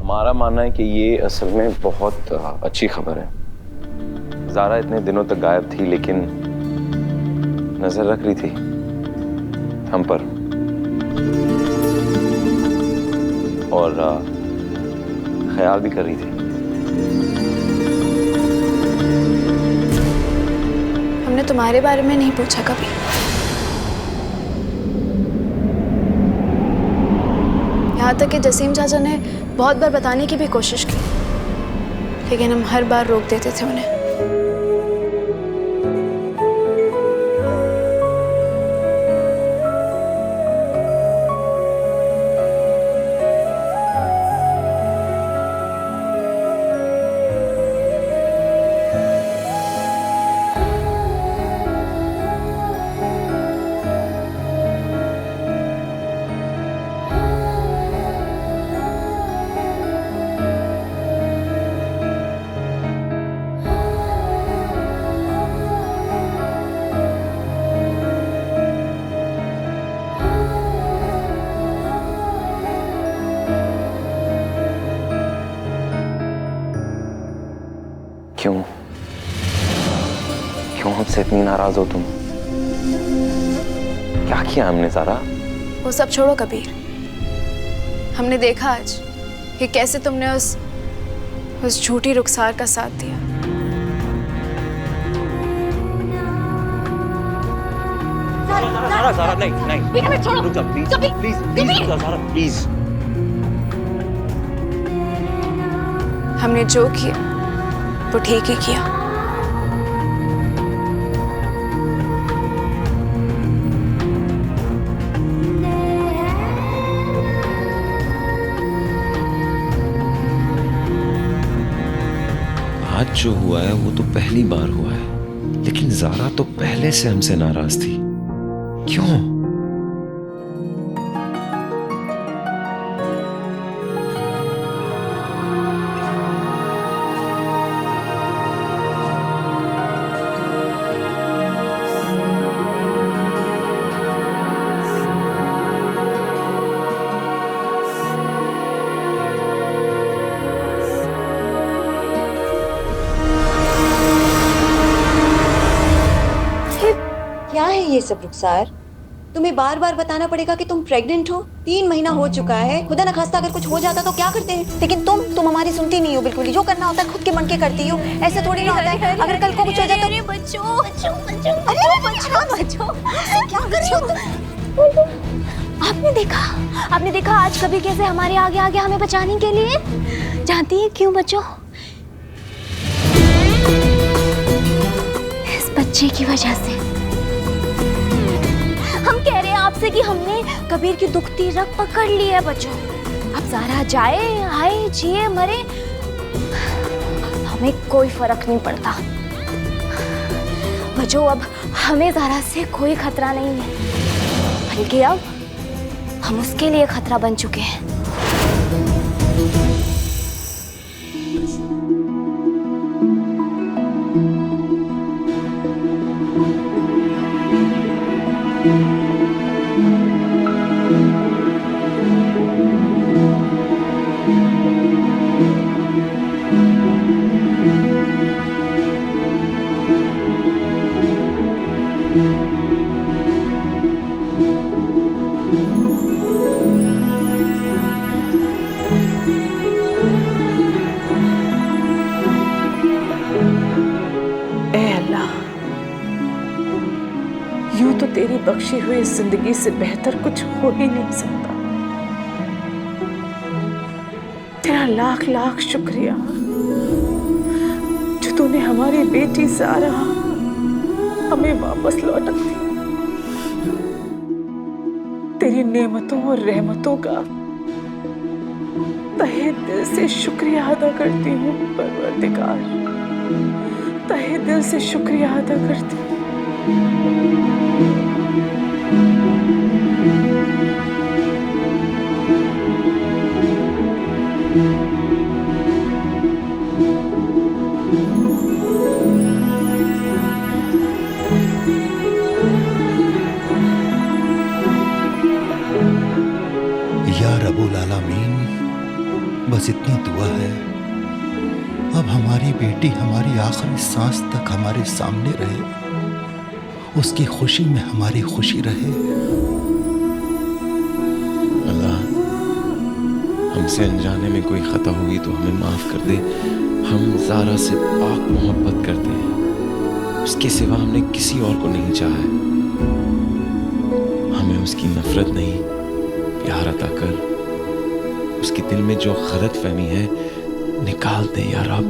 हमारा मानना है कि ये असल में बहुत अच्छी खबर है। ज़ारा इतने दिनों तक गायब थी, लेकिन नजर रख रही थी हम पर, और ख्याल भी कर रही थी। हमने तुम्हारे बारे में नहीं पूछा कभी। यहाँ तक कि जसीम चाचा ने बहुत बार बताने की भी कोशिश की, लेकिन हम हर बार रोक देते थे उन्हें। क्यों क्यों हमसे इतनी नाराज हो तुम? क्या किया हमने ज़ारा? वो सब छोड़ो कबीर। हमने देखा आज कि कैसे तुमने उस झूठी रुखसार का साथ दिया। ज़ारा नहीं छोड़ो। रुक जा प्लीज रुक जा ज़ारा प्लीज। हमने जो किया वो ठीक ही किया। आज जो हुआ है वो तो पहली बार हुआ है, लेकिन ज़ारा तो पहले से हमसे नाराज थी। क्यों? क्या है ये सब रुखसार? तुम्हें बार बार बताना पड़ेगा कि तुम प्रेग्नेंट हो। 3 महीना हो चुका है। खुदा न खास्ता अगर कुछ हो जाता तो क्या करते हैं? लेकिन तुम हमारी सुनती नहीं हो बिल्कुल। जो करना होता है खुद के मन के करती हो। ऐसे थोड़ी ना होता है। अगर कल को कुछ हो जाए तो बच्चों क्या कर रही हो तुम? आपने देखा आज कभी कैसे हमारे आगे आगे हमें बचाने के लिए। जानती है क्यों बच्चों? इस बच्चे की वजह से। हम कह रहे हैं आपसे कि हमने कबीर की दुखती रग पकड़ ली है बच्चों। अब ज़ारा जाए आए जिए मरे हमें कोई फर्क नहीं पड़ता बच्चों। अब हमें ज़ारा से कोई खतरा नहीं है, बल्कि अब हम उसके लिए खतरा बन चुके हैं। यूं तो तेरी बख्शी हुई जिंदगी से बेहतर कुछ हो ही नहीं सकता। तेरा लाख लाख शुक्रिया जो तूने हमारी बेटी ज़ारा हमें वापस लौटा दी। तेरी नेमतों और रहमतों का तहे दिल से शुक्रिया अदा करती हूँ परवरदिगार। तहे दिल से शुक्रिया अदा करती हूँ। या रब्बुल आलमीन, बस बस इतनी दुआ है, अब हमारी बेटी हमारी आखिरी सांस तक हमारे सामने रहे, उसकी खुशी में हमारी खुशी रहे। अल्लाह, हमसे अनजाने में कोई खता हुई तो हमें माफ कर दे। हम ज़ारा से पाक मोहब्बत करते हैं, उसके सिवा हमने किसी और को नहीं चाहा है। हमें उसकी नफरत नहीं, प्यार अता कर। उसके दिल में जो गलत फहमी है निकाल दे या रब।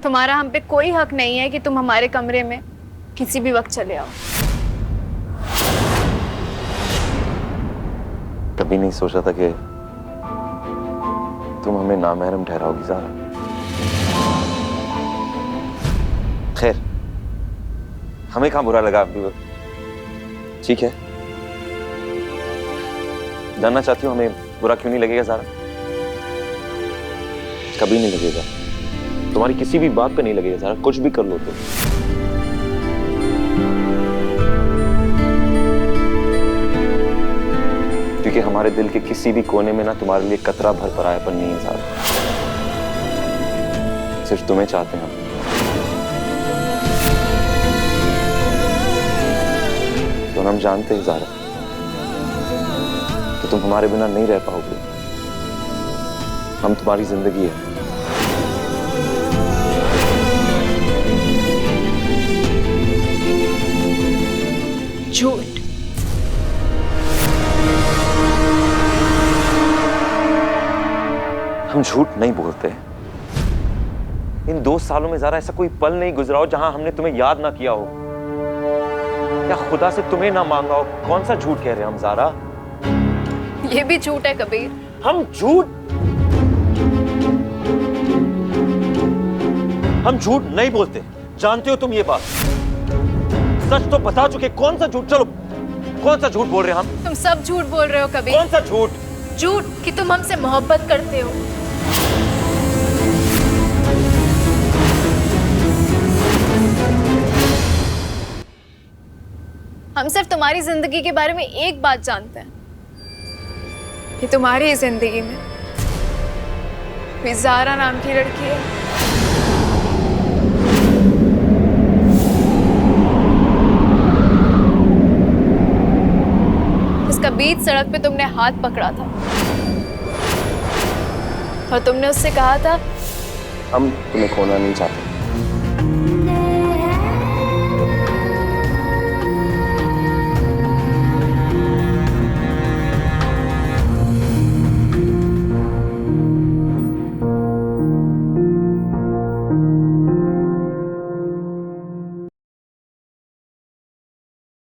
तुम्हारा हम पे कोई हक नहीं है कि तुम हमारे कमरे में किसी भी वक्त चले आओ। कभी नहीं सोचा था कि तुम हमें नामहरम ठहराओगी ज़ारा। खैर, हमें कहाँ बुरा लगा। ठीक है, जानना चाहती हूँ हमें बुरा क्यों नहीं लगेगा ज़ारा? कभी नहीं लगेगा, तुम्हारी किसी भी बात पे नहीं लगेगा ज़ारा, कुछ भी कर लो तुम। क्योंकि हमारे दिल के किसी भी कोने में ना तुम्हारे लिए कतरा भर परायापन नहीं है ज़ारा। सिर्फ तुम्हें चाहते हैं हम। तो हम जानते हैं ज़ारा कि तुम हमारे बिना नहीं रह पाओगे। हम तुम्हारी जिंदगी है। झूठ। हम झूठ नहीं बोलते। इन 2 सालों में ज़ारा ऐसा कोई पल नहीं गुजरा हो जहां हमने तुम्हें याद ना किया हो या खुदा से तुम्हें ना मांगा हो। कौन सा झूठ कह रहे हैं हम ज़ारा? ये भी झूठ है कबीर। हम झूठ नहीं बोलते, जानते हो तुम ये बात। सच तो बता चुके, कौन सा झूठ? चलो, कौन सा झूठ बोल रहे हैं हम? तुम सब झूठ बोल रहे हो कबीर। कौन सा झूठ? झूठ कि तुम हमसे मोहब्बत करते हो। हम सिर्फ तुम्हारी जिंदगी के बारे में एक बात जानते हैं कि तुम्हारी जिंदगी में कोई ज़ारा नाम की लड़की है। इसका बीच सड़क पे तुमने हाथ पकड़ा था और तुमने उससे कहा था हम तुम्हें खोना नहीं चाहते।